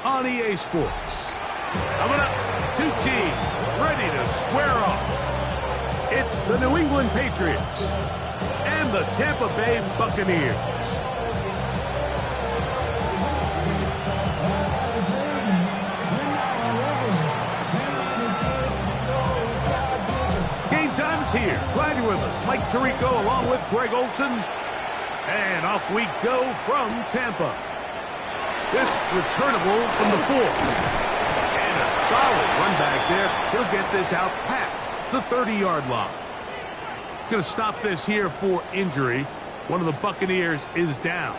on EA Sports. Coming up, two teams ready to square off. It's the New England Patriots and the Tampa Bay Buccaneers. Game time is here. Glad you're with us. Mike Tirico along with Greg Olson. And off we go from Tampa. This returnable from the 4. And a solid run back there. He'll get this out past the 30-yard line. Going to stop this here for injury. One of the Buccaneers is down.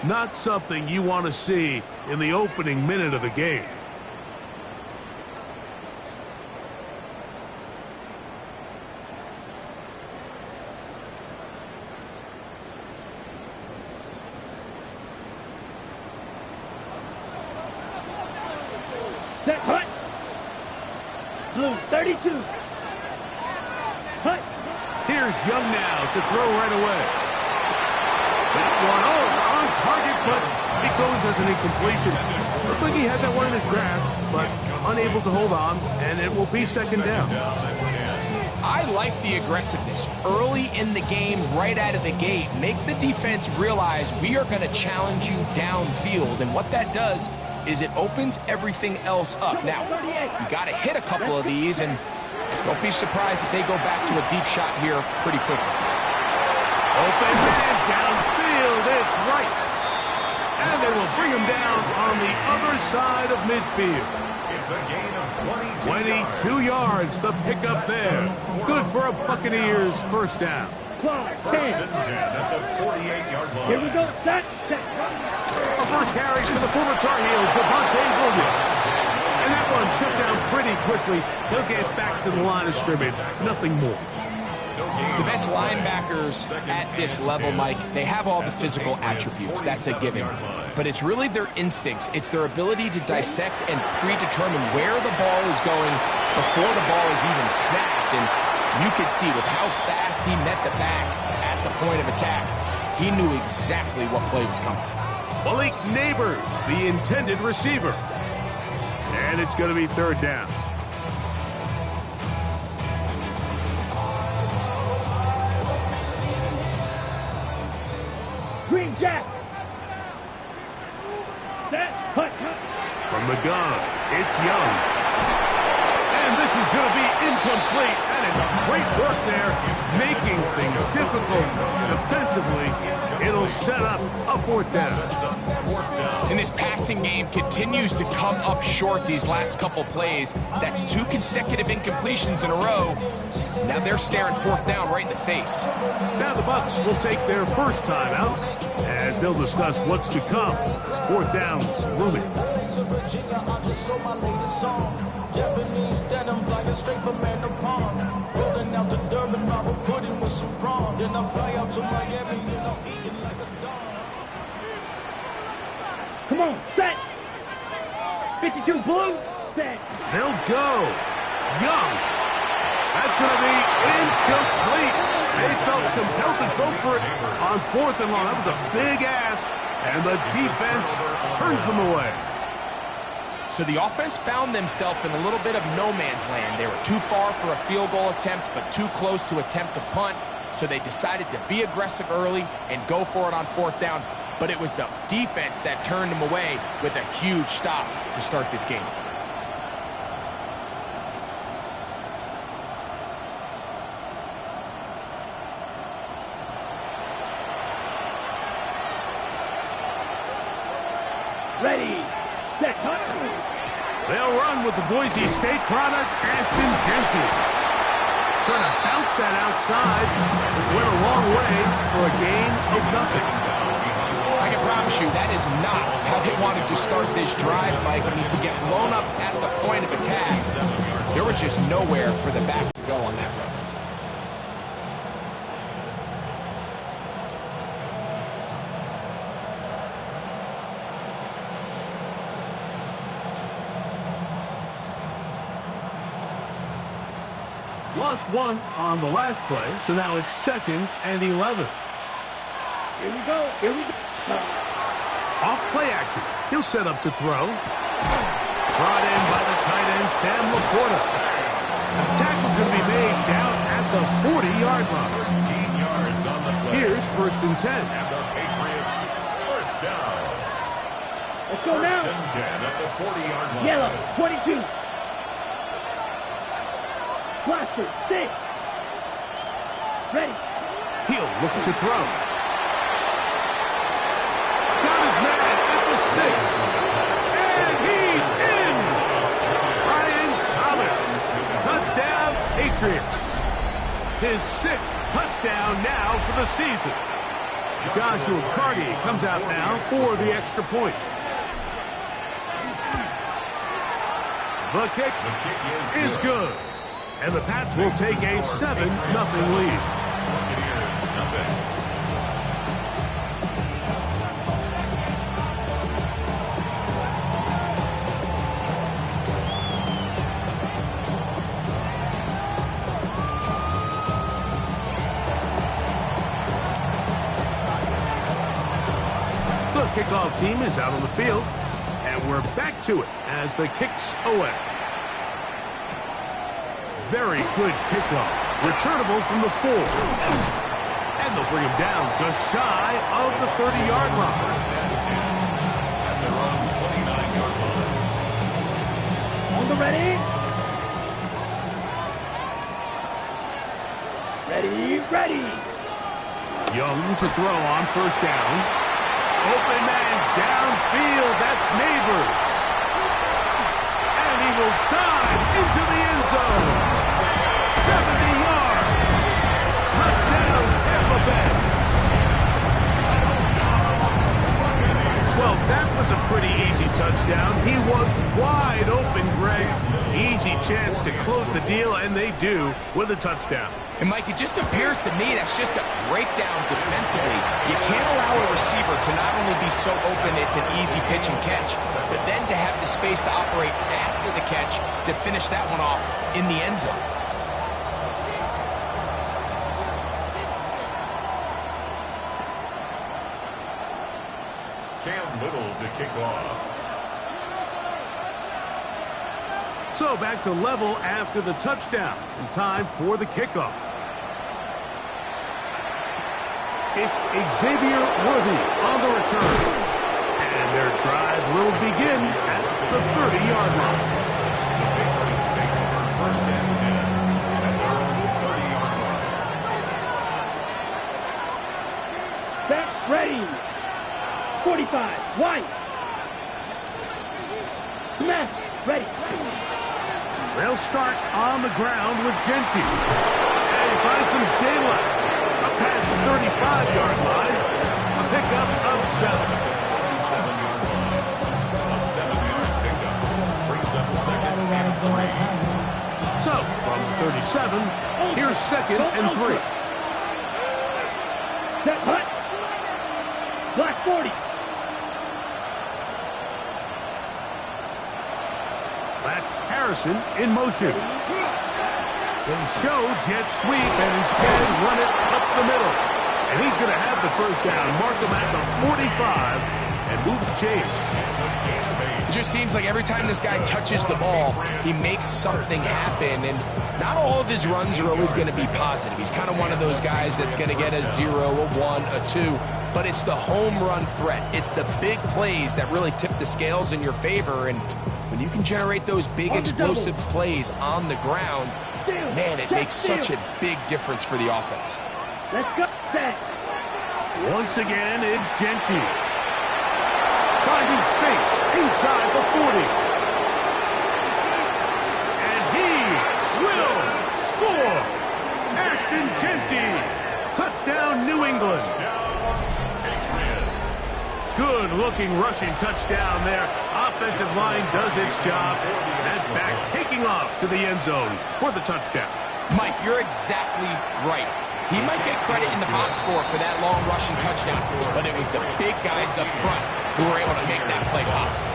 Not something you want to see in the opening minute of the game. Set, hut. Blue, 32. Hut. Here's Young now to throw right away. That one, oh, it's on target, but it goes as an incompletion. Looked like he had that one in his grasp, but unable to hold on, and it will be second down. I like the aggressiveness early in the game, right out of the gate. Make the defense realize we are going to challenge you downfield, and what that does is it opens everything else up. Now, you got to hit a couple of these, and don't be surprised if they go back to a deep shot here pretty quickly. Open man downfield, it's Rice. And they will bring him down on the other side of midfield. It's a gain of 22 yards, the pickup there. Good for a Buccaneers first down. 12, 10. at the 48-yard line. Here we go. Set. A first carry to the former Tar Heel, Devontae Williams. And that one shut down pretty quickly. He'll get back to the line of scrimmage. Nothing more. The best linebackers at this level, Mike, they have all the physical attributes. That's a given. But it's really their instincts. It's their ability to dissect and predetermine where the ball is going before the ball is even snapped. And you could see with how fast he met the back at the point of attack, he knew exactly what play was coming. Malik Neighbors, the intended receiver. And it's going to be third down. Green Jack. Set. Hut. From the gun, it's Young. And this is going to be incomplete. That is great work there, making things difficult defensively. It'll set up a fourth down. And this passing game continues to come up short these last couple plays. That's 2 consecutive incompletions in a row. Now they're staring fourth down right in the face. Now the Bucs will take their first time out as they'll discuss what's to come. It's fourth down looming. Japanese denim flying straight from Man of Palm. Rolling out to Durban, I will put in with some prawn. Then I fly out to Miami and I'll eat it like a dog. Come on. Set. 52 Blues. Set. They'll go. Young. That's going to be incomplete. They felt compelled to go for it on fourth and long. That was a big ask, and the defense turns them away. So the offense found themselves in a little bit of no man's land. They were too far for a field goal attempt, but too close to attempt a punt. So they decided to be aggressive early and go for it on fourth down. But it was the defense that turned them away with a huge stop to start this game. Ready. Set. Hut. They'll run with the Boise State product, Ashton Jenkins. Trying to bounce that outside. It went a long way for a gain of nothing. I can promise you that is not how they wanted to start this drive, Mike. I mean, to get blown up at the point of attack, there was just nowhere for the back to go on that run. Lost one on the last play, so now it's 2nd and 11. Here we go. Off play action. He'll set up to throw. Brought in by the tight end, Sam Laporta. The tackle's going to be made down at the 40-yard line. 13 yards on the play. Here's 1st and 10. And the Patriots, first down. Let's go First now. and 10 at the 40-yard line. Yellow, 22. Blaster, 6. Ready. He'll look to throw. Got his man at the 6. And he's in! Brian Thomas. Touchdown, Patriots. His 6th touchdown now for the season. Joshua Carty comes out now for the extra point. The kick is good. And the Pats will take a 7-0 lead. Buccaneers, nothing. The kickoff team is out on the field. And we're back to it as the kick's away. Very good kickoff. Returnable from the 4. And they'll bring him down just shy of the 30-yard line. First and 10 at their own 29-yard line. On the ready. Ready. Young to throw on 1st down. Open man downfield. That's Neighbors. And he will dive into the end zone. 70 yards. Touchdown, Tampa Bay. Well, that was a pretty easy touchdown. He was wide open, Greg. Easy chance to close the deal, and they do with a touchdown. And, Mike, it just appears to me that's just a breakdown defensively. You can't allow a receiver to not only be so open it's an easy pitch and catch, but then to have the space to operate after the catch to finish that one off in the end zone. Cam Little to kick off. So back to level after the touchdown. And time for the kickoff. It's Xavier Worthy on the return. And their drive will begin at the 30-yard line. The Patriots take over first and 10 at their own 30-yard line. Back ready. 45. Wide. Left. Ready. They'll start on the ground with Genty. And he finds some daylight. Up past the 35-yard line. A pickup of 7. 7-yard line. A 7-yard pickup brings up 2nd and 3. So, from the 37, here's 2nd and 3. Set hut. Black 40. That's Harrison in motion. They show jet sweep and instead run it up the middle. And he's going to have the first down. Mark him at the 45 and move the change. It just seems like every time this guy touches the ball, he makes something happen. And not all of his runs are always going to be positive. He's kind of one of those guys that's going to get a 0, a 1, a 2. But it's the home run threat. It's the big plays that really tip the scales in your favor. And when you can generate those big explosive plays on the ground, man, it makes such a big difference for the offense. Let's go. Set. Once again, it's Genty. Finding space inside the 40. And he will score. Ashton Genty. Touchdown, New England. Good-looking rushing touchdown there. Offensive line does its job. And back taking off to the end zone for the touchdown. Mike, you're exactly right. He might get credit in the box score for that long rushing touchdown, but it was the big guys up front who were able to make that play possible.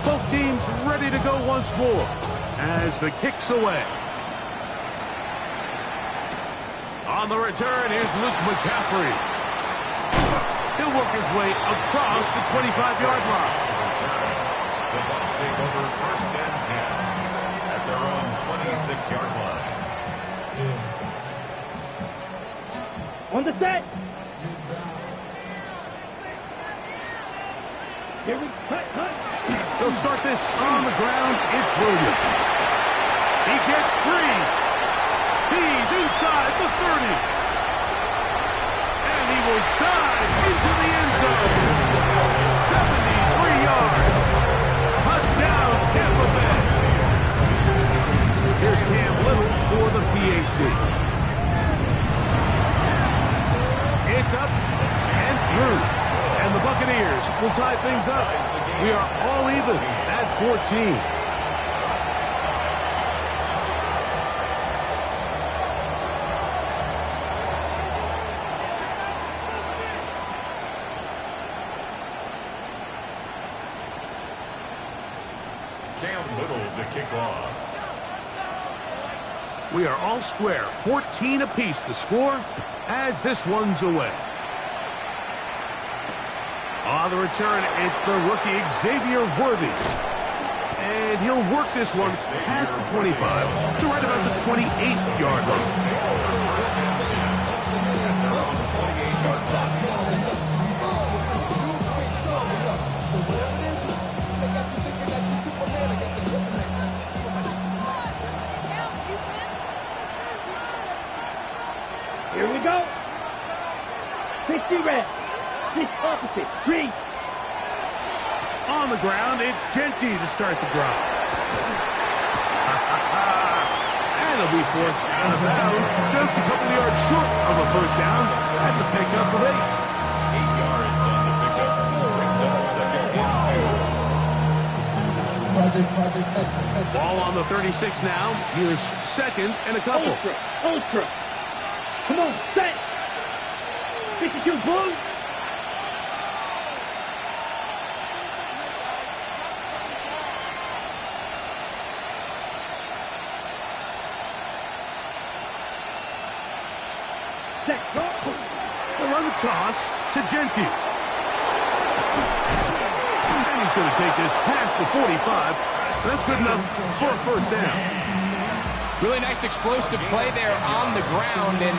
Both teams ready to go once more as the kick's away. On the return, here's Luke McCaffrey. He'll work his way across the 25-yard line. The Bucs take over first and 10 at their own 26-yard line. On the set. Here we cut. They'll start this on the ground. It's Williams. He gets free. He's inside the 30. And he will dive into the end zone. 73 yards. Touchdown, Tampa Bay. Here's Cam Little for the PAT. It's up and through. And the Buccaneers will tie things up. We are all even at 14. Cam Little to kick off. We are all square. 14 apiece the score as this one's away. On the return, it's the rookie Xavier Worthy. And he'll work this one past the 25 to right about the 28-yard line. Here we go. 60 red. 6 opposite. 3. On the ground, it's Genty to start the drive. And he'll be forced out of bounds just a couple of yards short of a first down. That's a pickup of 8. 8 yards on the pickup. Brings up second and 2. Ball on the 36 now. Here's second and a couple. Ultra. Come on, set. 52 Blues. They'll run the toss to Genty. And he's going to take this past the 45. That's good enough for a first down. Really nice explosive play there on the ground. And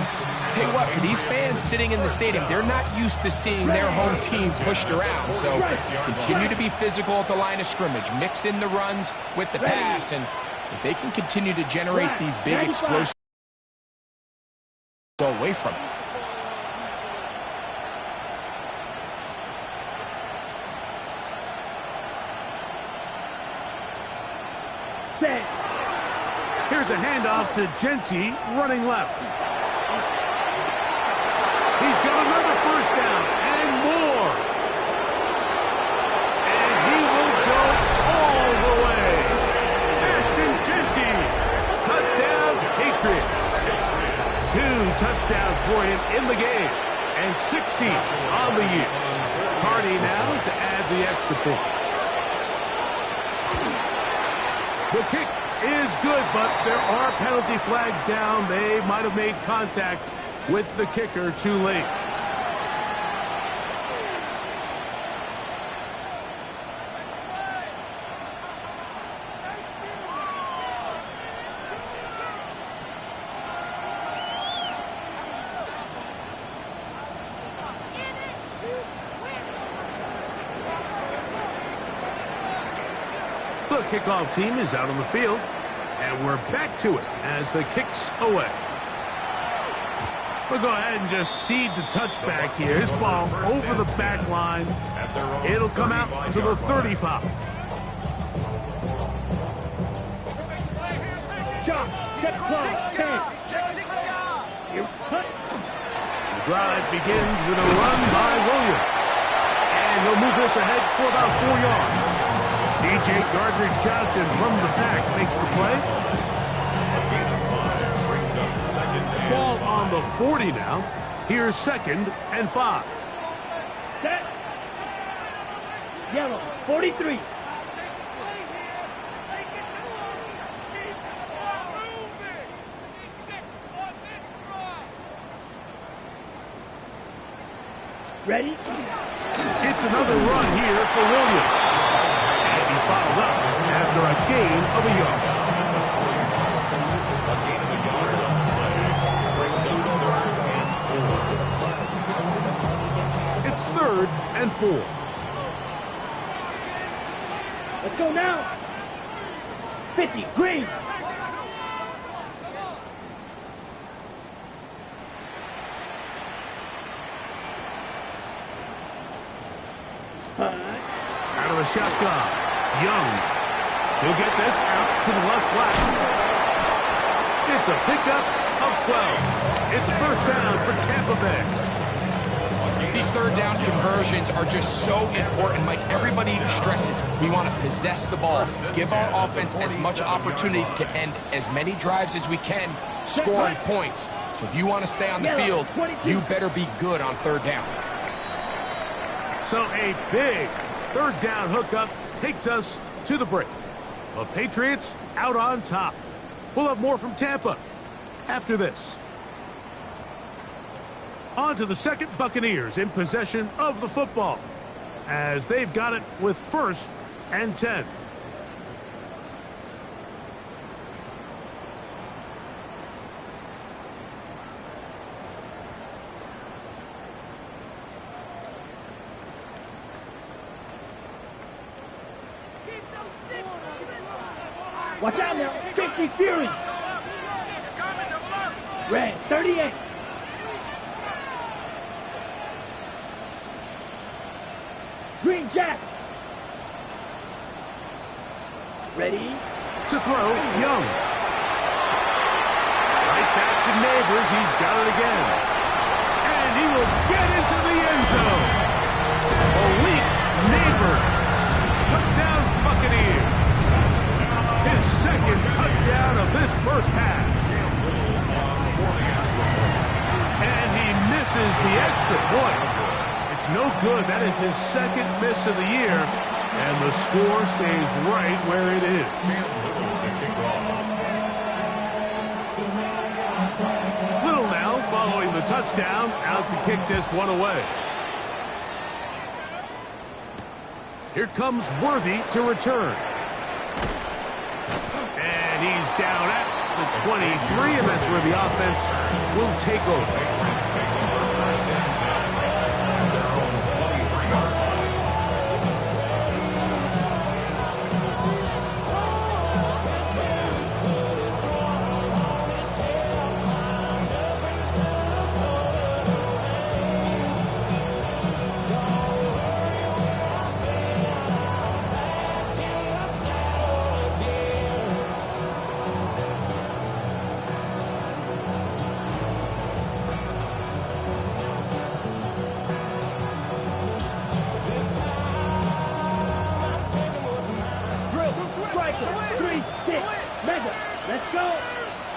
tell you what, for these fans sitting in the stadium, they're not used to seeing their home team pushed around. So continue to be physical at the line of scrimmage. Mix in the runs with the pass. And if they can continue to generate these big explosive away from it. Here's a handoff to Genty, running left. He's got another first down and more. And he will go all the way. Ashton Genty. Touchdown, Patriots. 2 touchdowns for him in the game. And 60 on the year. Carney now to add the extra point. The kick is good, but there are penalty flags down. They might have made contact with the kicker too late. The kickoff team is out on the field, and we're back to it as the kick's away. We'll go ahead and just seed the touchback here. This ball over the back line. It'll come out to the 35. Shot. Check clock. 10. Here, cut. The drive begins with a run by Williams. And he'll move this ahead for about 4 yards. C.J. Gardner-Johnson from the back makes the play. Ball on the 40 now. Here's second and 5. Set. Yellow. 43. Ready? It's another run here for Williams. And he's bottled up after a gain of a yard. A gain of a yard on the play. Brings up 3rd and 4. It's 3rd and 4. Let's go now. 50, green. Out of the shotgun. Young. He'll get this out to the left flat. It's a pickup of 12. It's a first down for Tampa Bay. These 3rd down conversions are just so important, Mike. Everybody stresses we want to possess the ball, give our offense as much opportunity to end as many drives as we can, scoring points. So if you want to stay on the field, you better be good on 3rd down. So a big 3rd down hookup takes us to the break. The Patriots out on top. We'll have more from Tampa after this. On to the 2nd Buccaneers in possession of the football as they've got it with 1st and 10. Watch out now. 50 Fury. Red, 38. Green Jack. Ready? To throw, Young. Right back to Neighbors. He's got it again. And he will get into the end zone. Malik Neighbors. Touchdown Buccaneers. His 2nd touchdown of this first half. And he misses the extra point. It's no good. That is his 2nd miss of the year. And the score stays right where it is. Little now following the touchdown, out to kick this one away. Here comes Worthy to return. And he's down at the 23, and that's where the offense will take over.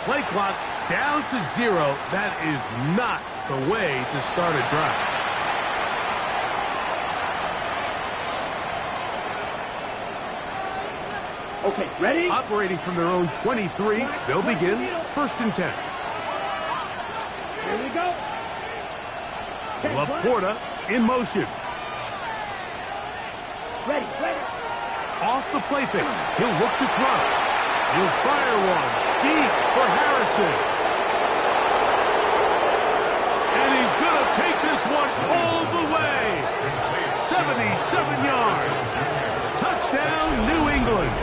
Play clock down to 0. That is not the way to start a drive. Okay, ready? Operating from their own 23, they'll begin 1st and 10. Here we go. Laporta in motion. Ready. Off the play fake. He'll look to throw. He'll fire one deep for Harrison. And he's going to take this one all the way. 77 yards. Touchdown, New England.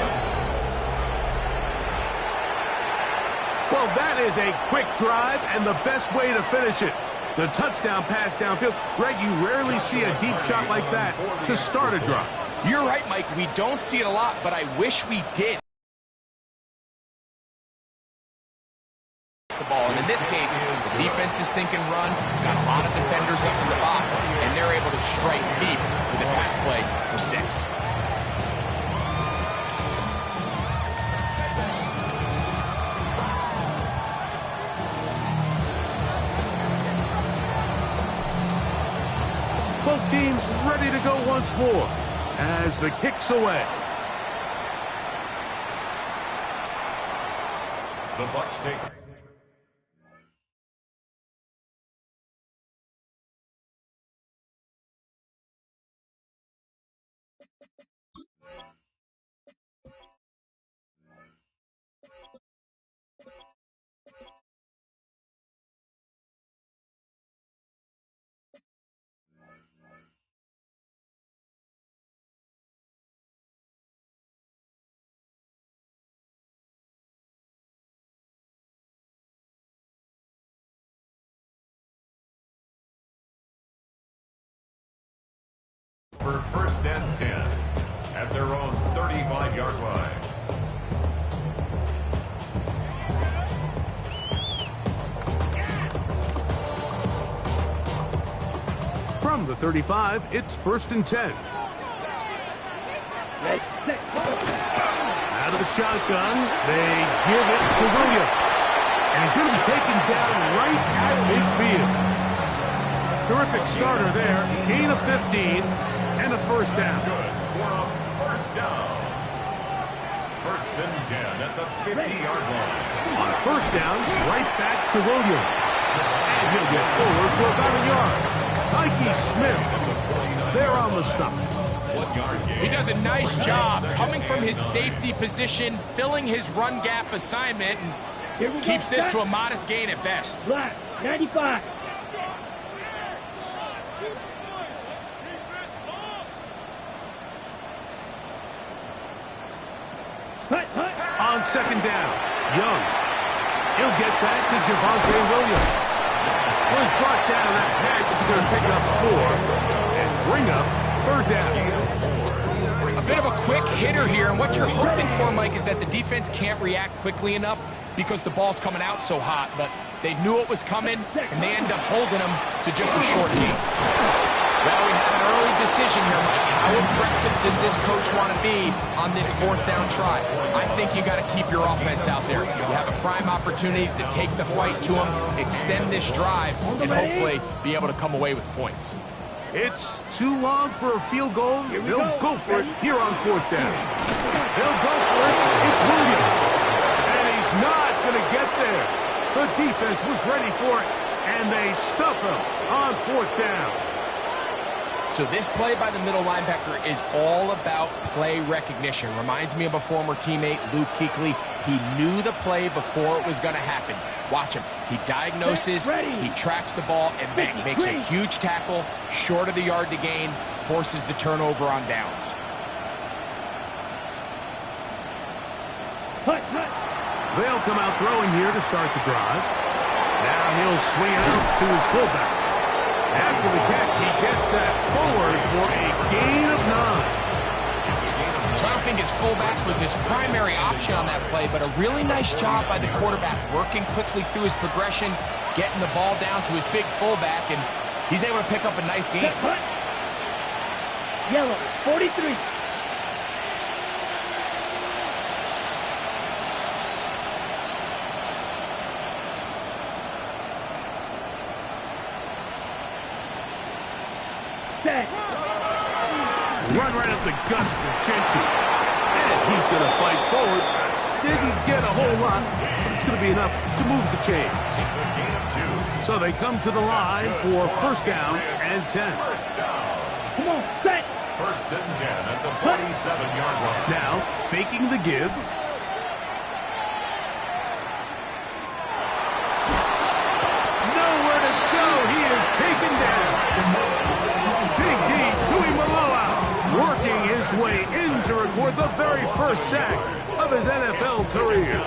Well, that is a quick drive and the best way to finish it. The touchdown pass downfield. Greg, you rarely see a deep shot like that to start a drive. You're right, Mike. We don't see it a lot, but I wish we did. The ball, and in this case, the defense is thinking run, got a lot of defenders up in the box, and they're able to strike deep with a pass play for 6. Both teams ready to go once more as the kick's away. The Bucs take For first and 10 at their own 35-yard line. From the 35, it's first and 10. Out of the shotgun, they give it to Williams. And he's going to be taken down right at midfield. Terrific starter there. Gain of 15 and a first down. Good for a first down. First and 10 at the 50-yard line. On first down, right back to Williams. And he'll get forward for about a yard. Mikey Smith there on the stop. He does a nice job coming from his safety position, filling his run gap assignment, and keeps this to a modest gain at best. Black, 95. On second down, Young. He'll get back to Javonte Williams. Was brought down. That pass is going to pick up 4 and bring up third down. A bit of a quick hitter here, and what you're hoping for, Mike, is that the defense can't react quickly enough because the ball's coming out so hot, but they knew it was coming, and they end up holding them to just a short gain. Well, we have an early decision here, Mike. How aggressive does this coach want to be on this fourth down try? I think you got to keep your offense out there. You have a prime opportunity to take the fight to them, extend this drive, and hopefully be able to come away with points. It's too long for a field goal. They'll go for it here on fourth down. They'll go for it. It's Williams. And he's not going to get there. The defense was ready for it, and they stuff him on fourth down. So this play by the middle linebacker is all about play recognition. Reminds me of a former teammate, Luke Kuechly. He knew the play before it was going to happen. Watch him. He diagnoses, he tracks the ball, and bang, makes a huge tackle, short of the yard to gain, forces the turnover on downs. They'll come out throwing here to start the drive. Now he'll swing it out to his fullback. After the catch, he gets that forward for a gain of 9. So I don't think his fullback was his primary option on that play, but a really nice job by the quarterback working quickly through his progression, getting the ball down to his big fullback, and he's able to pick up a nice gain. Yellow, 43. Run right up the gut for Gentry. And he's going to fight forward. Didn't get a whole lot, but it's going to be enough to move the chains. It's a gain of 2. So they come to the line for first down and 10. First down. Come on, set. First and 10 at the 47-yard line. Now, faking the give. Nowhere to go. He is taken down. Big T doing the blowout. Working his way in to record the very first sack of his NFL career.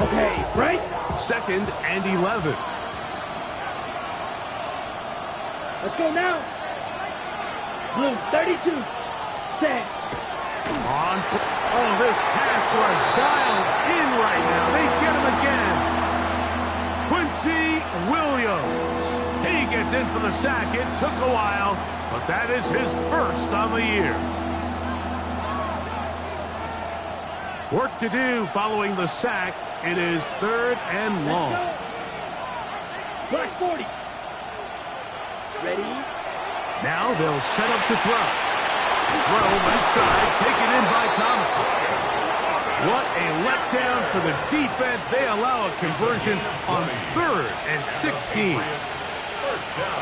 Okay, right? Second and 11. Let's go now. Blue, 32. Set. Oh, this pass was dialed in right now. They get him again. Quincy Williams. He gets in for the sack. It took a while, but that is his first on the year. Work to do following the sack. It is third and long. Black 40. Ready? Now they'll set up to throw. Throw left side, taken in by Thomas. What a letdown for the defense. They allow a conversion on 3rd and 16.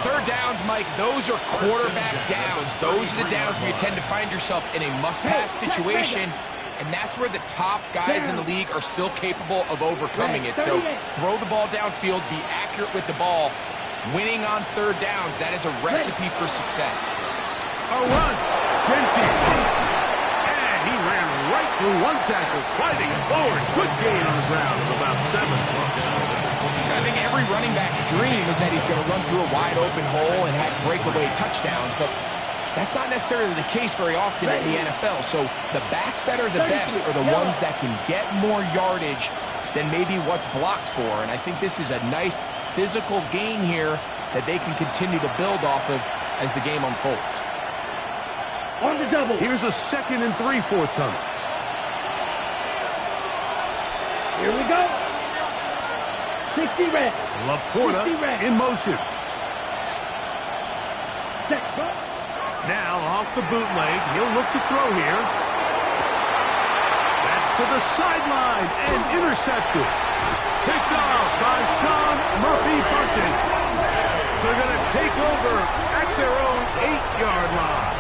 Third downs, Mike, those are quarterback downs. Those are the downs where you tend to find yourself in a must-pass situation, and that's where the top guys in the league are still capable of overcoming it. So throw the ball downfield, be accurate with the ball. Winning on third downs, that is a recipe for success. A run. Genty. And he ran right through one tackle, fighting forward. Good gain on the ground of about 7. I think every running back's dream is that he's going to run through a wide open hole and have breakaway touchdowns, but that's not necessarily the case very often in the NFL. So the backs that are the best are the ones that can get more yardage than maybe what's blocked for. And I think this is a nice physical gain here that they can continue to build off of as the game unfolds. On the double. Here's a 2nd and 3 forthcoming. Here we go. 60 red. Laporta 60 red. in motion. Set. Now off the bootleg. He'll look to throw here. That's to the sideline and intercepted. Picked off by Sean Murphy-Bunting. So they're going to take over at their own 8-yard line.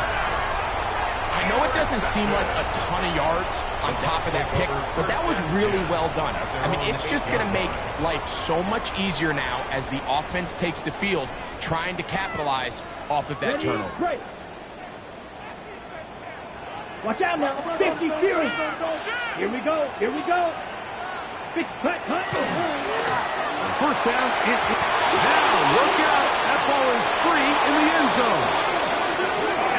I know it doesn't seem like a ton of yards on top of that pick, but that was really well done. I mean, it's just going to make life so much easier now as the offense takes the field, trying to capitalize off of that turnover. Great. Watch out now. 50 Fury. Here we go. Here we go. Cut. First down. Now look out. That ball is free in the end zone.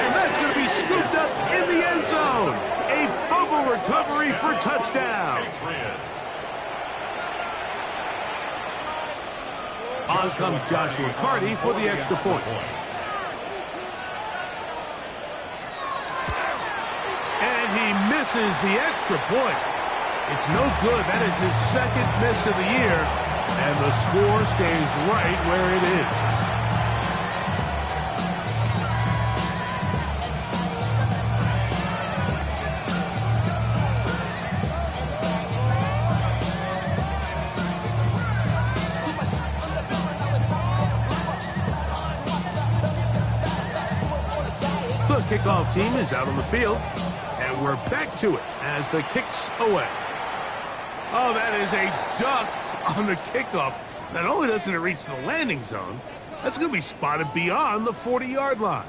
And that's going to be scooped up in the end zone. A fumble recovery for touchdown. On comes Joshua Carty for the extra point. And he misses the extra point. It's no good. That is his 2nd miss of the year. And the score stays right where it is. The kickoff team is out on the field, and we're back to it as the kick's away. Oh, that is a duck on the kickoff. Not only doesn't it reach the landing zone, that's going to be spotted beyond the 40-yard line.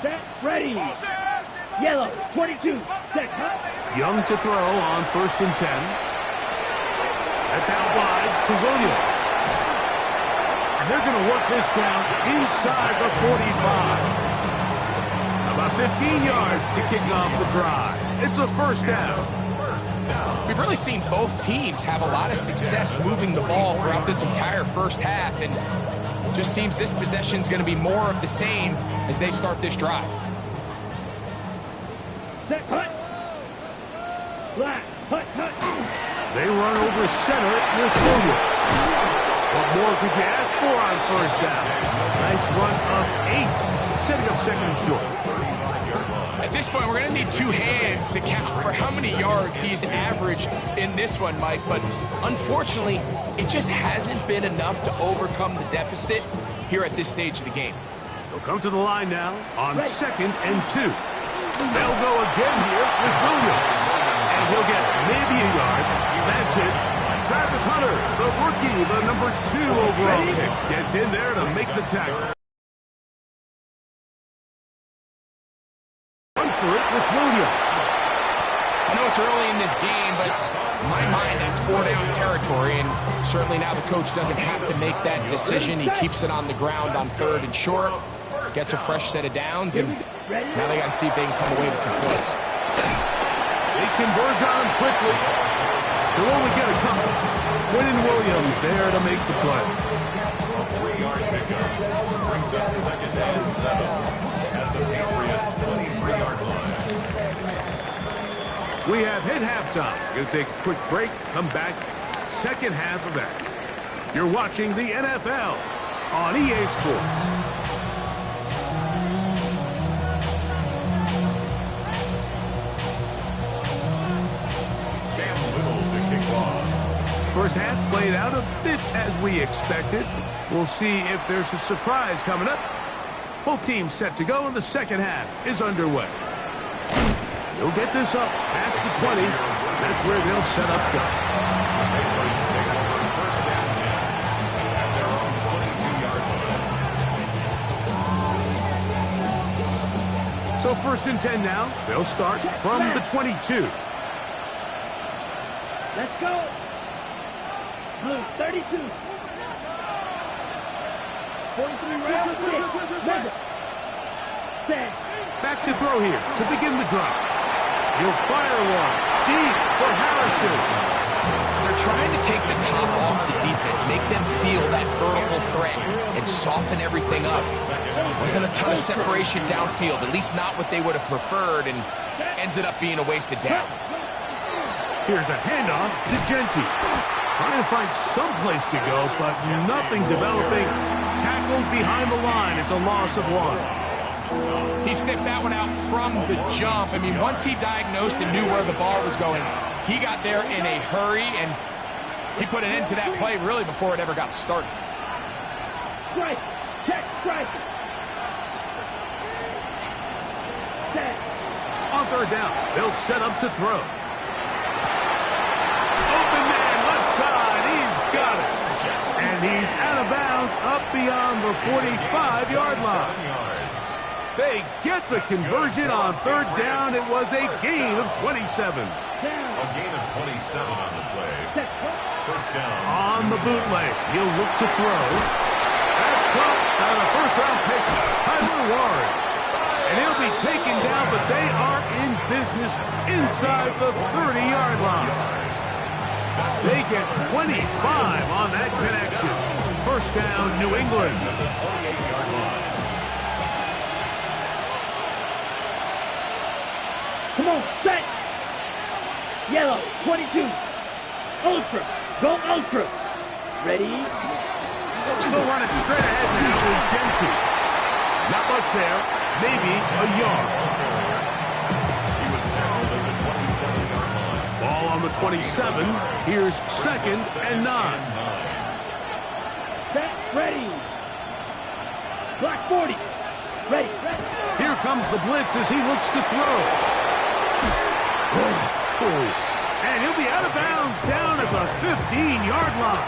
Set. Ready. Yellow. 22. Set. Young to throw on 1st and 10. That's out wide to Williams. And they're going to work this down inside the 45. About 15 yards to kick off the drive. It's a first down. We've really seen both teams have a lot of success moving the ball throughout this entire first half, and just seems this possession is going to be more of the same as they start this drive. Set. Cut. Black. Cut. They run over center with Williams. What more could you ask for on first down? Nice run of 8, setting up 2nd and short. At this point, we're going to need 2 hands to count for how many yards he's averaged in this one, Mike. But unfortunately, it just hasn't been enough to overcome the deficit here at this stage of the game. They'll come to the line now on 2nd and 2. They'll go again here with Williams. And he'll get maybe a yard. That's it. Travis Hunter, the rookie, the number 2 overall pick, gets in there to make the tackle. Run for it with Williams. I know it's early in this game, but in my mind, that's 4-down territory, and certainly now the coach doesn't have to make that decision. He keeps it on the ground on 3rd and short, gets a fresh set of downs, and now they got to see if they can come away with some points. They converge on him quickly. They'll only get a couple. Quentin Williams there to make the play. A 3-yard pickup brings up 2nd and 7 at the Patriots' 23-yard line. We have hit halftime. We're going to take a quick break, come back, second half of action. You're watching the NFL on EA Sports. First half played out a bit as we expected. We'll see if there's a surprise coming up. Both teams set to go, and the second half is underway. They'll get this up past the 20. That's where they'll set up shop. So 1st and 10 now. They'll start from the 22. Let's go. Blue, 32. 43 rounds, 6. Measure. Set. Back to throw here to begin the drive. He'll fire one deep for Harrison. They're trying to take the top off the defense, make them feel that vertical threat, and soften everything up. Wasn't a ton of separation downfield, at least not what they would have preferred, and ends it up being a wasted down. Here's a handoff to Genty. Trying to find some place to go, but nothing developing. Tackled behind the line. It's a loss of 1. He sniffed that one out from the jump. I mean, once he diagnosed and knew where the ball was going, he got there in a hurry, and he put an end to that play really before it ever got started. Strike. Check. Strike. Set. On 3rd down, they'll set up to throw. Got it. And he's out of bounds up beyond the 45-yard line. They get the conversion on 3rd down. It was a gain of 27. A gain of 27 on the play. 1st down. On the bootleg, he'll look to throw. That's caught on a first-round pick, Tyler Warren. And he'll be taken down, but they are in business inside the 30-yard line. They get 25 on that connection. 1st down, New England. Come on, set. Yellow, 22. Ultra. Go ultra. Ready? They'll run it straight ahead now with Genty. Not much there. Maybe a yard. He was tackled at the 27-yard line. Ball on the 27. Here's 2nd and 9. Set, ready. Block 40. Ready. Here comes the blitz as he looks to throw. And he'll be out of bounds down at the 15-yard line.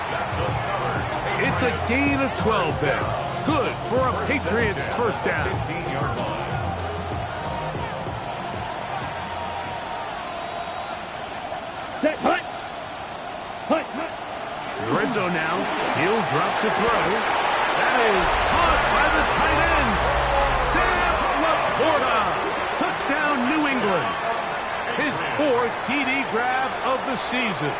It's a gain of 12 there. Good for a Patriots 1st down. 15-yard line. Set, hut. The red zone now. He'll drop to throw. That is caught by the tight end. Sam Laporta. Touchdown, New England. His 4th TD grab of the season.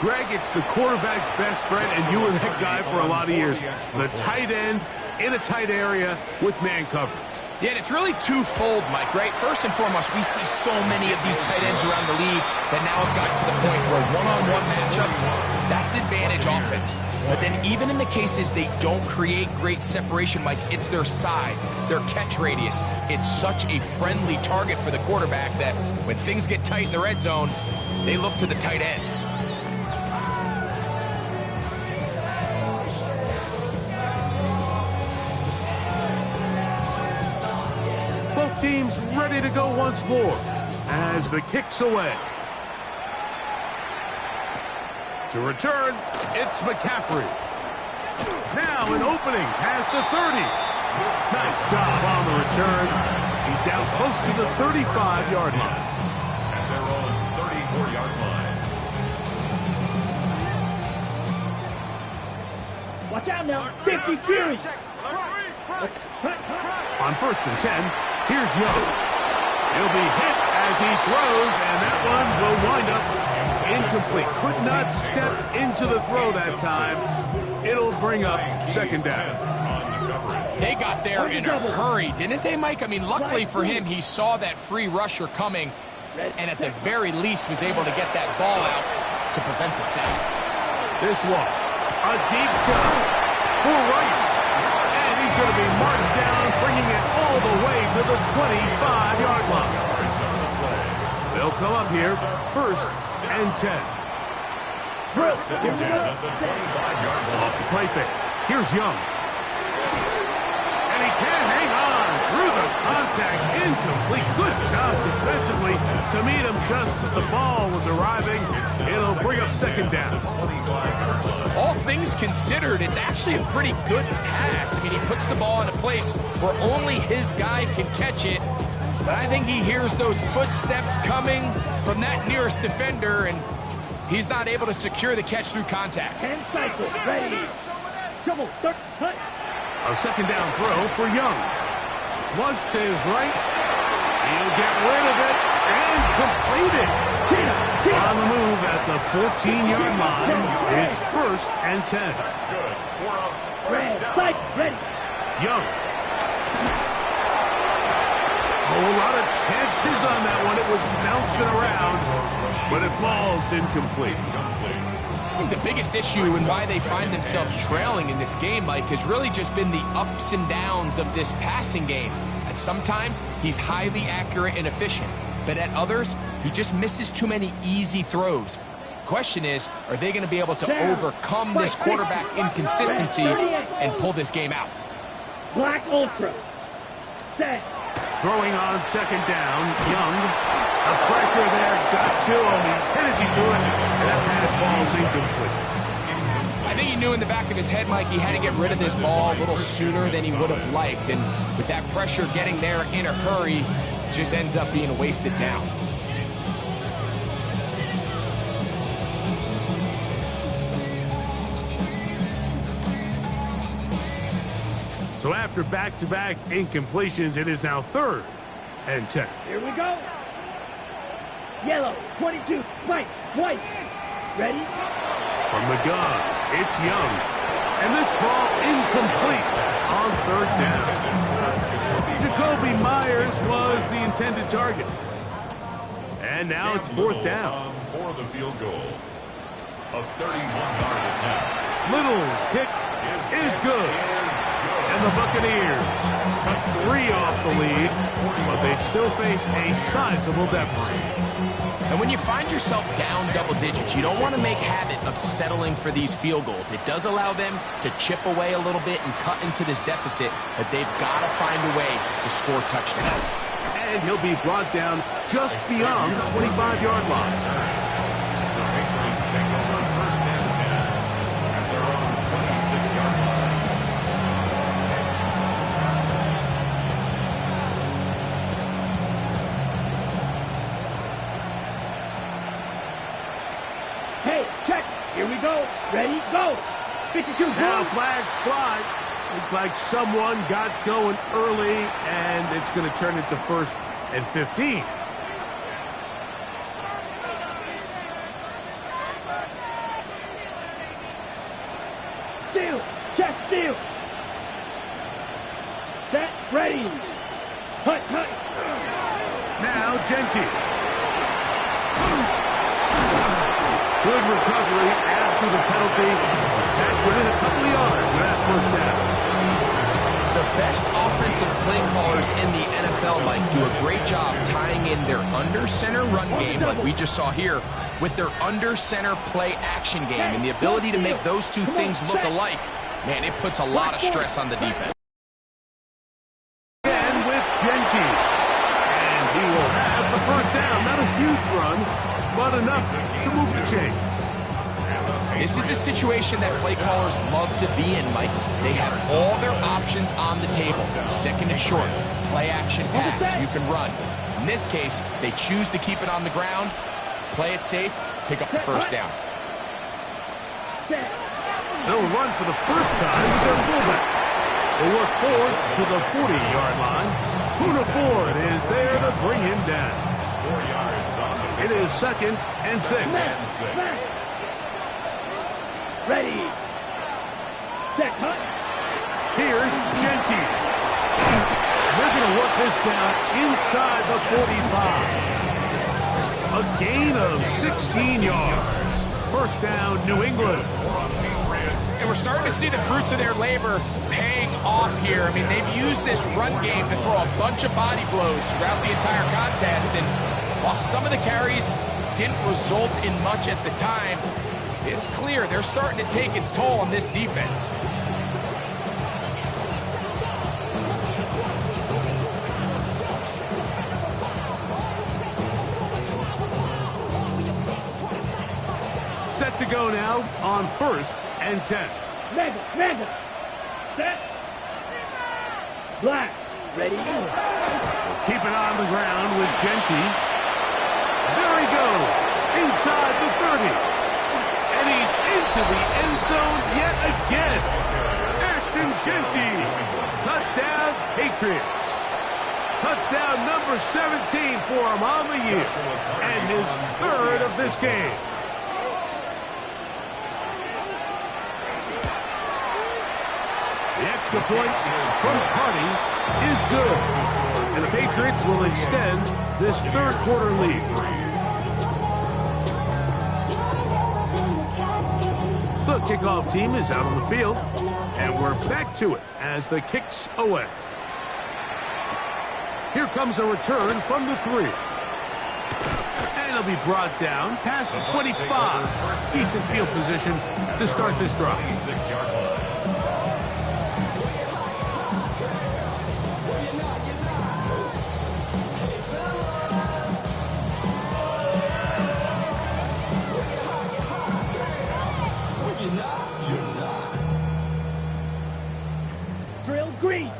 Greg, it's the quarterback's best friend, and you were that guy for a lot of years. The tight end in a tight area with man coverage. Yeah, and it's really twofold, Mike, right? First and foremost, we see so many of these tight ends around the league that now have gotten to the point where one-on-one matchups, that's advantage offense. But then even in the cases they don't create great separation, Mike, it's their size, their catch radius. It's such a friendly target for the quarterback that when things get tight in the red zone, they look to the tight end. Teams ready to go once more as the kick's away. To return, it's McCaffrey. Now an opening past the 30. Nice job on the return. He's down close to the 35-yard line. At their own 34-yard line. Watch out now. 50 series. On 1st and 10, here's Young. He'll be hit as he throws, and that one will wind up incomplete. Could not step into the throw that time. It'll bring up 2nd down. On the coverage. They got there in a hurry, didn't they, Mike? I mean, luckily for him, he saw that free rusher coming, and at the very least was able to get that ball out to prevent the sack. This one, a deep shot for Rice. And he's going to be marked down, bringing it all the way to the 25-yard line. They'll come up here, 1st and 10. First and 10 at the 25-yard line. Off the play fake. Here's Young. And he can hang on through the contact. Incomplete. Good job defensively to meet him just as the ball was arriving. It'll bring up 2nd down. All things considered, it's actually a pretty good pass. I mean, he puts the ball in a place where only his guy can catch it. But I think he hears those footsteps coming from that nearest defender, and he's not able to secure the catch through contact. 10 cycle, ready. Double, cut. A 2nd down throw for Young. Flush to his right. He'll get rid of it and complete it. On the move at the 14-yard line. It's 1st and 10. That's good. Ready. Young. A whole lot of chances on that one. It was bouncing around, but it falls incomplete. I think the biggest issue and why they find themselves trailing in this game, Mike, has really just been the ups and downs of this passing game. At sometimes, he's highly accurate and efficient, but at others, he just misses too many easy throws. Question is, are they going to be able to overcome this quarterback inconsistency and pull this game out? Black Ultra. Set. Throwing on 2nd down, Young. The pressure there got to him. He's hit as he threw it, and that pass falls incomplete. I think he knew in the back of his head, Mike, he had to get rid of this ball a little sooner than he would have liked. And with that pressure getting there in a hurry, it just ends up being a wasted down. So after back-to-back incompletions, it is now 3rd and 10. Here we go. Yellow, 22, white. Ready? From the gun, it's Young. And this ball incomplete on 3rd down. Jacoby Myers was the intended target. And now it's 4th down. For the field goal. A 31-yard attempt. Little's kick is good. And the Buccaneers cut 3 off the lead, but they still face a sizable deficit. And when you find yourself down double digits, you don't want to make habit of settling for these field goals. It does allow them to chip away a little bit and cut into this deficit, but they've got to find a way to score touchdowns. And he'll be brought down just beyond the 25-yard line. The Patriots take over 1st and 10 at their own 26-yard line. Hey, check. Here we go. Ready, go. 52. Now flags fly. Looks like someone got going early, and it's going to turn into 1st and 15. Steal. Check, steal. Set, ready. Hut. Now Genty. Good recovery after the penalty. Back within a couple of yards of that 1st down. The best offensive play callers in the NFL, Mike, do a great job tying in their under-center run game, like we just saw here, with their under-center play action game. And the ability to make those two things look alike, man, it puts a lot of stress on the defense. And with Genty. And he will have the 1st down. Not a huge run, but enough to move the chains. This is a situation that play callers love to be in, Mike. They have all their options on the table. 2nd and short, play action pass, you can run. In this case, they choose to keep it on the ground, play it safe, pick up the 1st down. They'll run for the 1st time with their fullback. They work forward to the 40-yard line. Poona Ford is there to bring him down. 4 yards on the It is 2nd and 6. Ready. Set, hut. Here's Genty. They're going to work this down inside the 45. A gain of 16 yards. First down, New England. And we're starting to see the fruits of their labor paying off here. I mean, they've used this run game to throw a bunch of body blows throughout the entire contest. And while some of the carries didn't result in much at the time, it's clear they're starting to take its toll on this defense. Set to go now on 1st and 10. Mega. Set. Black. Ready. Keep it on the ground with Genty. There he goes. Inside the 30. And he's into the end zone yet again. Ashton Genty. Touchdown, Patriots. Touchdown number 17 for him on the year. And his 3rd of this game. The extra point from Carney is good. And the Patriots will extend this 3rd quarter lead. The kickoff team is out on the field. And we're back to it as the kick's away. Here comes a return from the 3. And it'll be brought down past the 25. Decent field position to start this drive. 26-yard line. Green.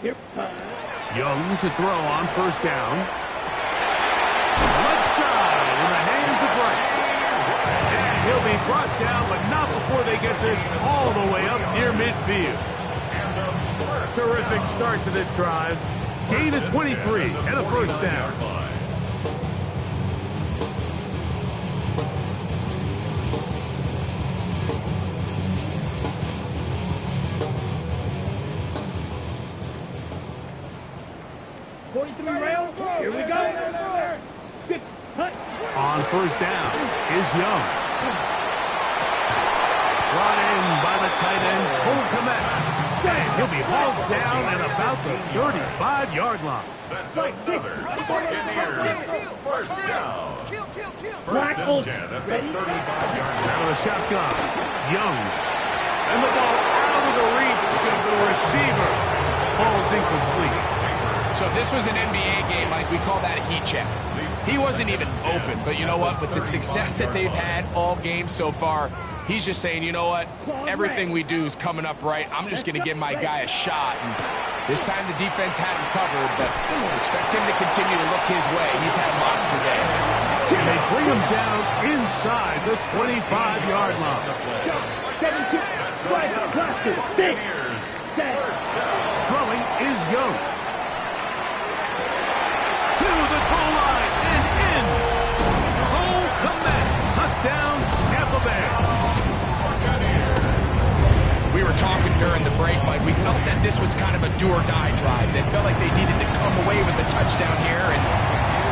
Here. Young to throw on 1st down. Left side in the hands of Bright. And he'll be brought down, but not before they get this all the way up near midfield. Terrific start to this drive. Gain of 23 and a 1st down. Here we go. Good cut. On 1st down is Young. Brought in by the tight end, Cole Kmet. And he'll be hauled down at about the 35-yard line. That's another Buccaneers 1st down. 1st and 10 at the 35-yard line. Out of the shotgun, Young. And the ball out of the reach of the receiver. Ball's incomplete. So if this was an NBA game, Mike, we call that a heat check. He wasn't even open, but you know what? With the success that they've had all game so far, he's just saying, you know what? Everything we do is coming up right. I'm just going to give my guy a shot. And this time the defense had him covered, but expect him to continue to look his way. He's had a monster day. And they bring him down inside the 25-yard line. 7-2. Throwing is Young. To the goal line and in. Cole Kmet. Touchdown, Tampa Bay. We were talking during the break, Mike. We felt that this was kind of a do-or-die drive. They felt like they needed to come away with a touchdown here, and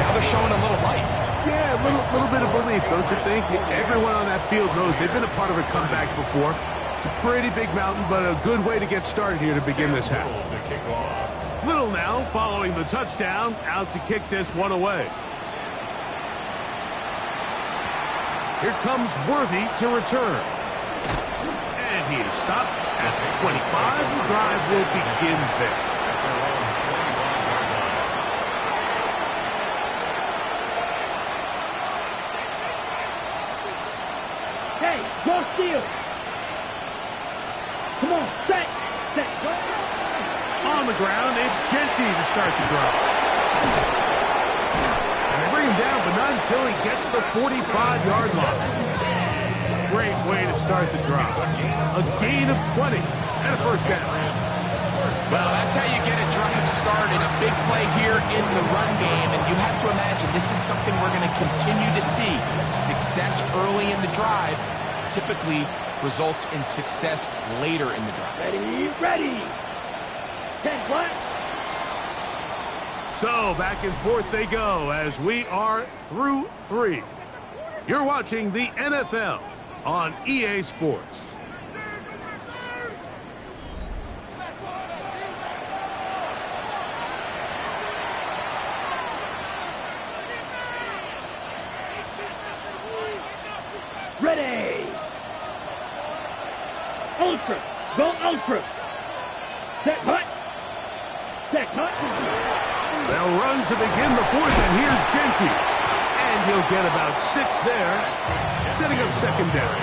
now they're showing a little life. Yeah, a little bit of belief, don't you think? Everyone on that field knows they've been a part of a comeback before. It's a pretty big mountain, but a good way to get started here to begin this half. Little now, following the touchdown, out to kick this one away. Here comes Worthy to return. And he is stopped at the 25. The drive will begin there. Hey, go steal. Come on, set. On the ground, it's Genty to start the drive. And they bring him down, but not until he gets the 45-yard line. Great way to start the drive. A gain of 20 and a 1st down. Well, that's how you get a drive started. A big play here in the run game, and you have to imagine this is something we're going to continue to see. Success early in the drive typically results in success later in the drive. Ready, ready. 10, what? So back and forth they go as we are through 3. You're watching the NFL on EA Sports. Ready. Ultra. Go ultra. Set hut. Set hut. They'll run to begin the 4th, and here's Genty. And he'll get about 6 there, setting up second down.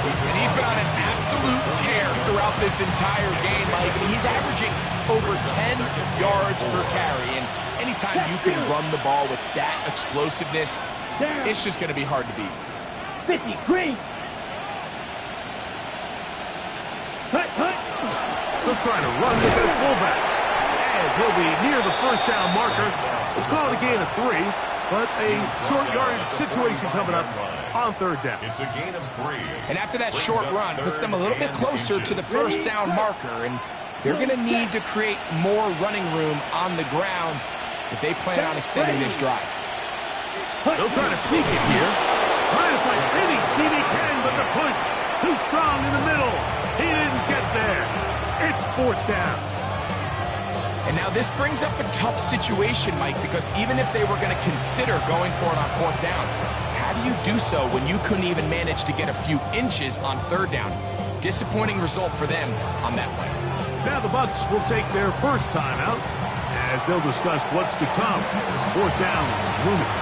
And he's been on an absolute tear throughout this entire game, Mike. I mean, he's averaging over 10 yards per carry. And anytime you can run the ball with that explosiveness, it's just going to be hard to beat. 50, green. Hut, hut. They'll try to run with their fullback. And he'll be near the first down marker. It's called a gain of 3, but a short yardage situation coming up on 3rd down. It's a gain of 3. And after that short run, puts them a little bit closer to the first down marker. And they're going to need to create more running room on the ground if they plan on extending this drive. They'll try to sneak it here. Trying to find any seam he can, but the push too strong in the middle. He didn't get there. It's 4th down. And now this brings up a tough situation, Mike, because even if they were going to consider going for it on 4th down, how do you do so when you couldn't even manage to get a few inches on 3rd down? Disappointing result for them on that play. Now the Bucs will take their first timeout as they'll discuss what's to come as 4th down is looming.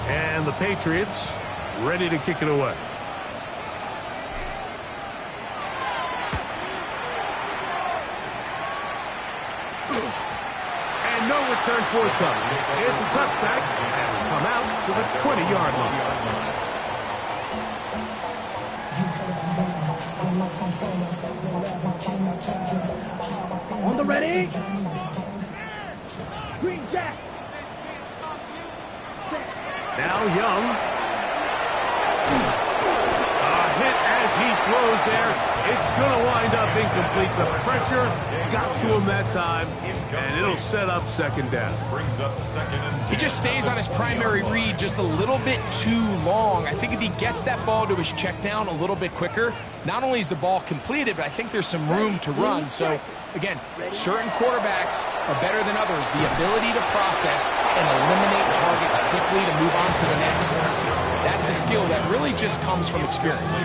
And the Patriots ready to kick it away. And no return forthcoming. It's a touchback and will come out to the 20-yard On the ready. Green jack. Now Young. A hit as he throws there. It's going to wind up incomplete. The pressure got to him that time, and it'll set up second down. Brings up 2nd and 10. He just stays on his primary read just a little bit too long. I think if he gets that ball to his check down a little bit quicker, not only is the ball completed, but I think there's some room to run. So, again, certain quarterbacks are better than others. The ability to process and eliminate targets quickly to move on to the next. That's a skill that really just comes from experience.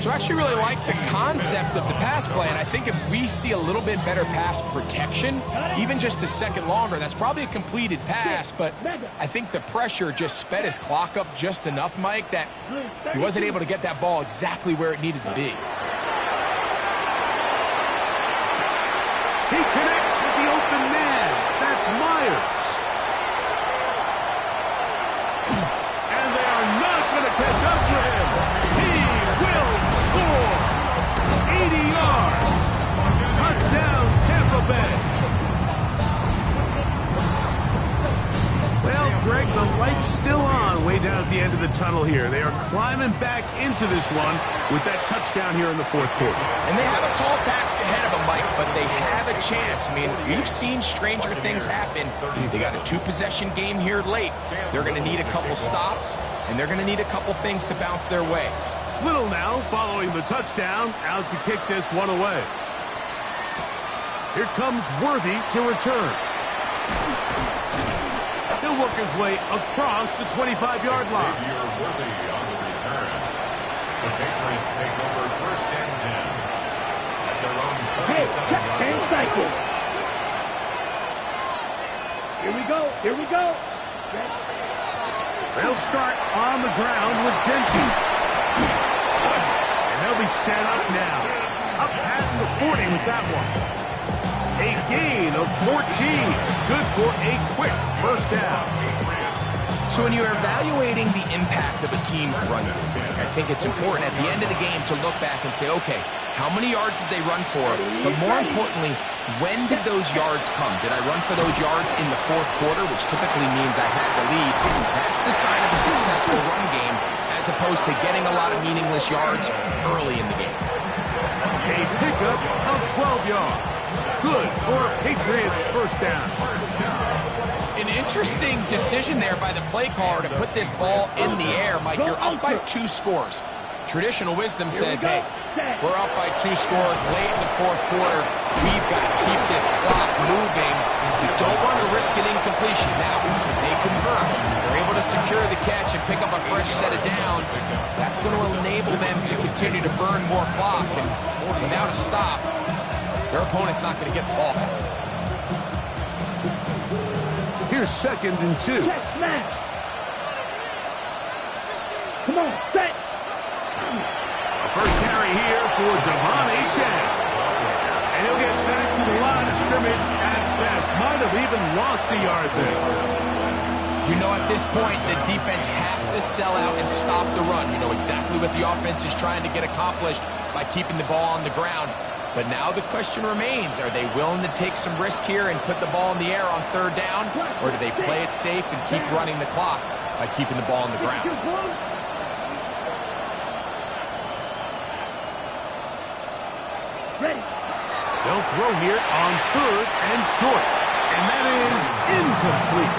So I actually really like the concept of the pass play, and I think if we see a little bit better pass protection, even just a second longer, that's probably a completed pass, but I think the pressure just sped his clock up just enough, Mike, that he wasn't able to get that ball exactly where it needed to be. He connects with the open man. That's Myers. And they are not going to catch up to him. He will score. 80 yards. Touchdown, Tampa Bay. Well, Greg, the light's still on way down at the end of the tunnel here. They are climbing back into this one with that touchdown here in the 4th quarter. And they have a tall task ahead of them, Mike, but they have a chance. I mean, we've seen stranger things happen. They got a 2-possession game here late. They're going to need a couple stops, and they're going to need a couple things to bounce their way. Little now following the touchdown, out to kick this one away. Here comes Worthy to return. He'll work his way across the 25-yard line. Xavier Worthy on the return. The Patriots take over 1st and 10 at their own 27-yard line. Cycle. Here we go. Here we go. They'll start on the ground with Genty. And they'll be set up now. Up past the 40 with that one. A gain of 14. Good for a quick first down. So when you're evaluating the impact of a team's run game, I think it's important at the end of the game to look back and say, okay, How many yards did they run for? But more importantly, when did those yards come? Did I run for those yards in the fourth quarter, which typically means I had the lead? That's the sign of a successful run game, as opposed to getting a lot of meaningless yards early in the game. A pickup of 12 yards. Good for Patriots first down. An interesting decision there by the play caller to put this ball in the air. Mike, you're up by 2 scores. Traditional wisdom says, hey, we're up by 2 scores late in the fourth quarter. We've got to keep this clock moving. We don't want to risk an incompletion. Now, they convert. They're able to secure the catch and pick up a fresh set of downs. That's going to enable them to continue to burn more clock. And without a stop, their opponent's not going to get the ball back. Here's 2nd and 2. Come on, set. First carry here for Devontae James. And he'll get back to the line of scrimmage as fast. Might have even lost a yard there. You know, at this point, the defense has to sell out and stop the run. You know exactly what the offense is trying to get accomplished by keeping the ball on the ground. But now the question remains, are they willing to take some risk here and put the ball in the air on 3rd down? Or do they play it safe and keep running the clock by keeping the ball on the ground? Ready. They'll throw here on 3rd and short. And that is incomplete.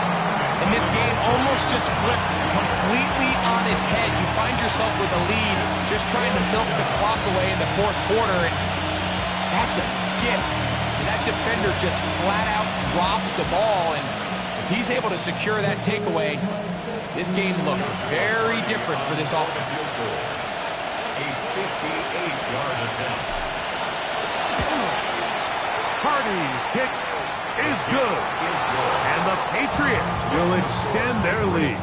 And this game almost just flipped completely on his head. You find yourself with a lead, just trying to milk the clock away in the fourth quarter, and that's a gift. And that defender just flat out drops the ball, and if he's able to secure that takeaway, this game looks very different for this offense. A 58-yard attempt. Hardy's kick is good. And the Patriots will extend their lead.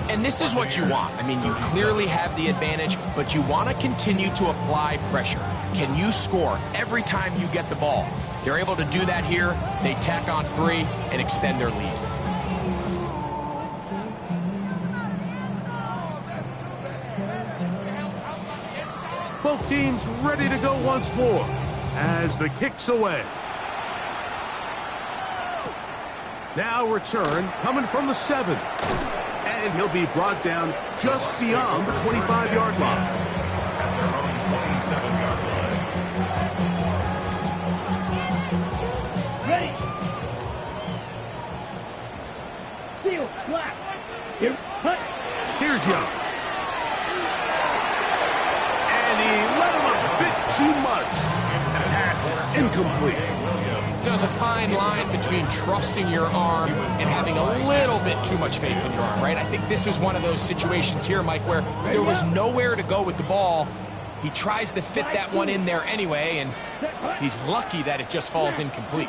And this is what you want. I mean, you clearly have the advantage, but you want to continue to apply pressure. Can you score every time you get the ball? They're able to do that here. They tack on 3 and extend their lead. Both teams ready to go once more as the kick's away. Now return coming from the 7. And he'll be brought down just beyond the 25-yard line. At their own 27-yard line. Ready. Seal, black. Here's cut. Here's Young. And he let him a bit too much. The pass is incomplete. There's a fine line between trusting your arm and having a little bit too much faith in your arm, right? I think this was one of those situations here, Mike, where there was nowhere to go with the ball. He tries to fit that one in there anyway, and he's lucky that it just falls incomplete.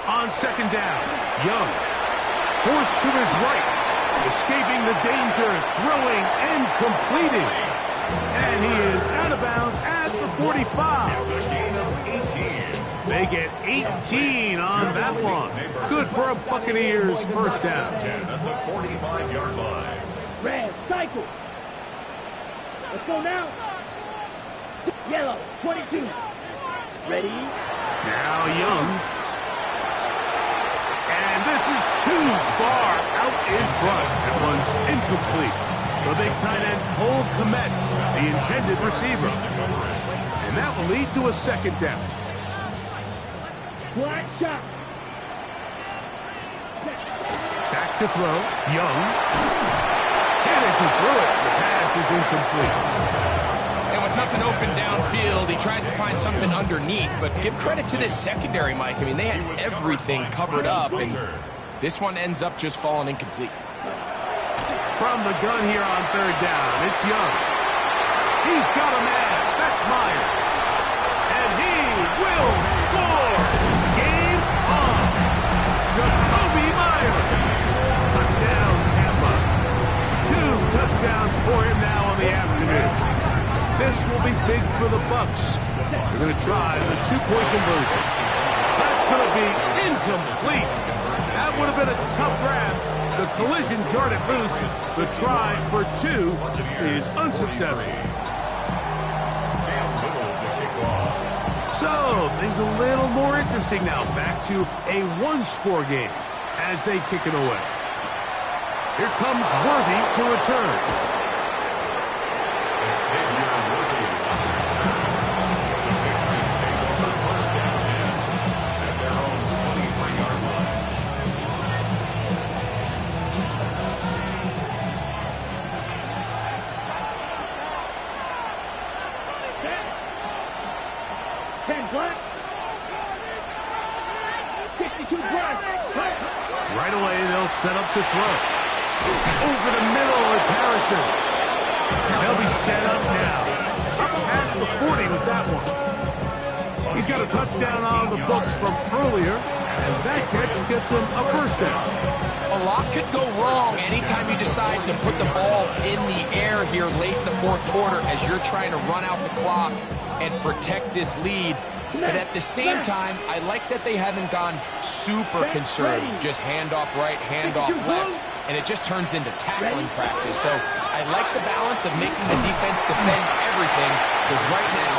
On 2nd down, Young forced to his right, escaping the danger, throwing and completing. And he is out of bounds at the 45. It's a gain of 18. They get 18 on that one. Good for a Buccaneers first down. 10 at the 45-yard line. Red, cycle. Let's go now. Yellow, 22. Ready? Now Young. And this is too far out in front. That one's incomplete. The big tight end, Cole Kmet, the intended receiver. And that will lead to a 2nd down. Black shot. Back to throw. Young. And as he threw it, the pass is incomplete. And with nothing open downfield, he tries to find something underneath, but give credit to this secondary, Mike. I mean, they had everything covered up, and this one ends up just falling incomplete. From the gun here on 3rd down, it's Young. He's got a man. That's Myers. And he will score. Game on. Jacoby Myers. Touchdown, Tampa. 2 touchdowns for him now on the afternoon. This will be big for the Bucs. They're going to try the 2-point conversion. That's going to be incomplete. That would have been a tough grab. The collision jarred it loose. The try for 2 is unsuccessful. So, things a little more interesting now. Back to a one-score game as they kick it away. Here comes Worthy to return. Right away, they'll set up to throw. Over the middle, it's Harrison. They'll be set up now. Up past the 40 with that one. He's got a touchdown on the Bucs from earlier, and that catch gets him a first down. A lot could go wrong anytime you decide to put the ball in the air here late in the fourth quarter as you're trying to run out the clock and protect this lead. But at the same time, I like that they haven't gone super conservative. Just handoff right, handoff left, and it just turns into tackling practice. So I like the balance of making the defense defend everything, because right now,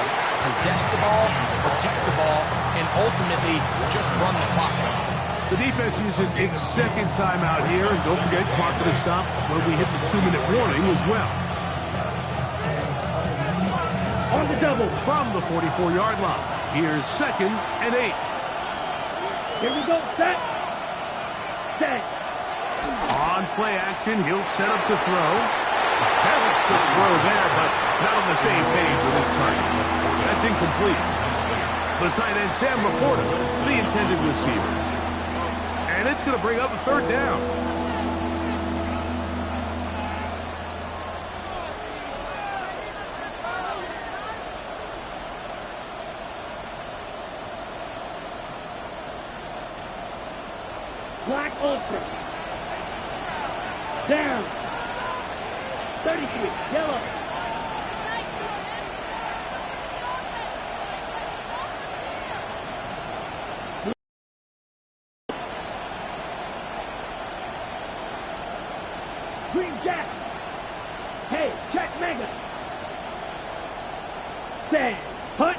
possess the ball, protect the ball, and ultimately just run the clock out. The defense uses its second timeout here, and don't forget, clock to stop when we hit the 2-minute warning as well. On the double. From the 44-yard line. Here's 2nd and 8. Here we go. Set. Set. On play action, he'll set up to throw. Very good throw there, but not on the same page with his target. That's incomplete. The tight end, Sam Laporta, the intended receiver. And it's going to bring up a third down. Black ultra. Down. 33. Yellow. Green Jack. Hey, check mega. Sand. Punt.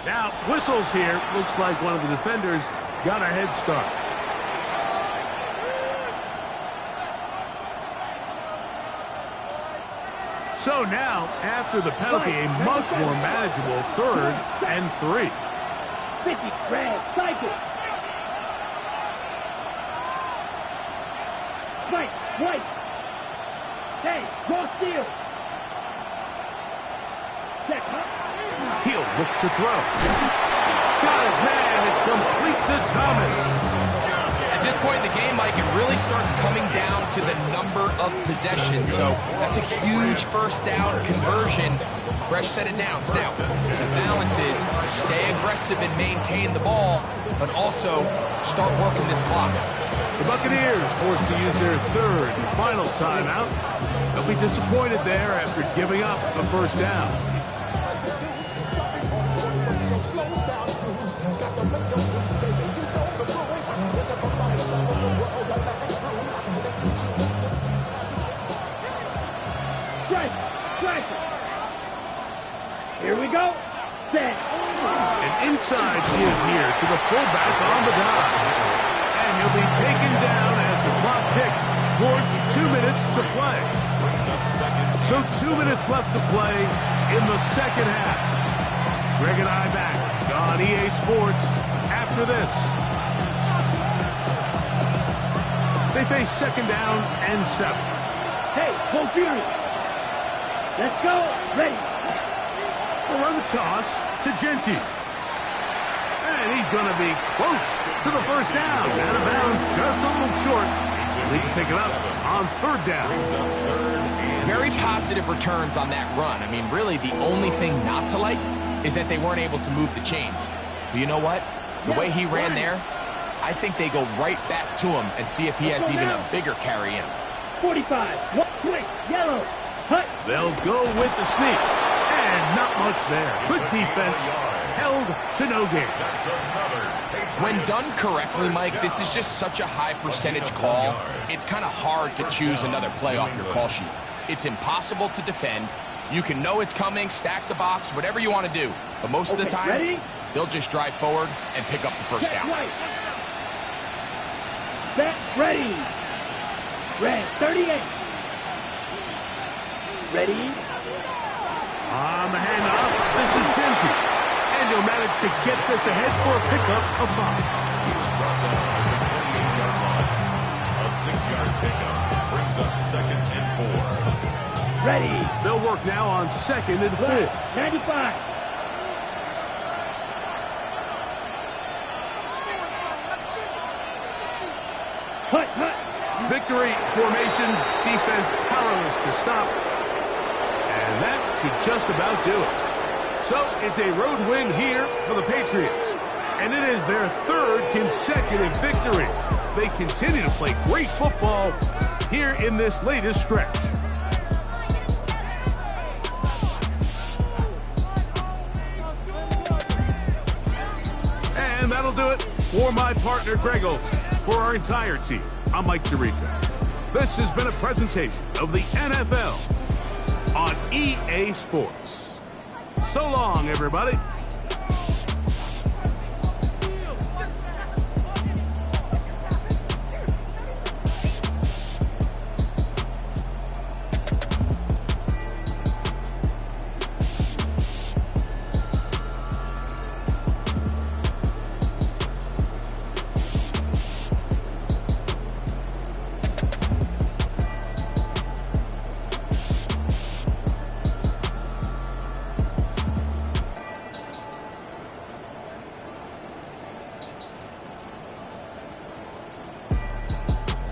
Now, whistles here. Looks like one of the defenders got a head start. So now, after the penalty, a much more manageable 3rd and 3. 50, red, cycle. Right, white. Hey, cross field. Check, huh? He'll look to throw. Got his man. It's complete to Thomas. At this point in the game, Mike, it really starts coming down to the number of possessions. So that's a huge first down conversion. Fresh set of downs. Now, the balance is stay aggressive and maintain the ball, but also start working this clock. The Buccaneers forced to use their 3rd and final timeout. They'll be disappointed there after giving up the first down. Here we go. Set. An inside give here to the fullback on the dive. And he'll be taken down as the clock ticks towards 2 minutes to play. So 2 minutes left to play in the second half. Greg and I back on EA Sports after this. They face 2nd down and 7. Hey, go Fury. Let's go. Ready. We'll run the toss to Genty. And he's going to be close to the first down. Out of bounds, just a little short. Need to pick it up on 3rd down. Very positive returns on that run. I mean, really, the only thing not to like is that they weren't able to move the chains. But you know what? The way he ran there, I think they go right back to him and see if he has even a bigger carry in him. 45. Quick. Yellow. Hut. They'll go with the sneak. And not much there. Good defense. Held to no gain. When done correctly, Mike, this is just such a high percentage call. It's kind of hard to choose another play off your call sheet. It's impossible to defend. You can know it's coming, stack the box, whatever you want to do. But most of the time, They'll just drive forward and pick up the first down. Right. Set, ready. Red, 38. Ready. On the handoff, this is Genty. And he'll manage to get this ahead for a pickup of 5. He was brought down at the 28-yard line. A 6-yard pickup brings up 2nd and 4. Ready. They'll work now on 2nd and 4. Left, 95. Cut. Victory formation, defense powerless to stop. And that should just about do it. So it's a road win here for the Patriots. And it is their 3rd consecutive victory. They continue to play great football here in this latest stretch. And that'll do it for my partner, Greg Olson. For our entire team, I'm Mike Tirico. This has been a presentation of the NFL on EA Sports. So long, everybody.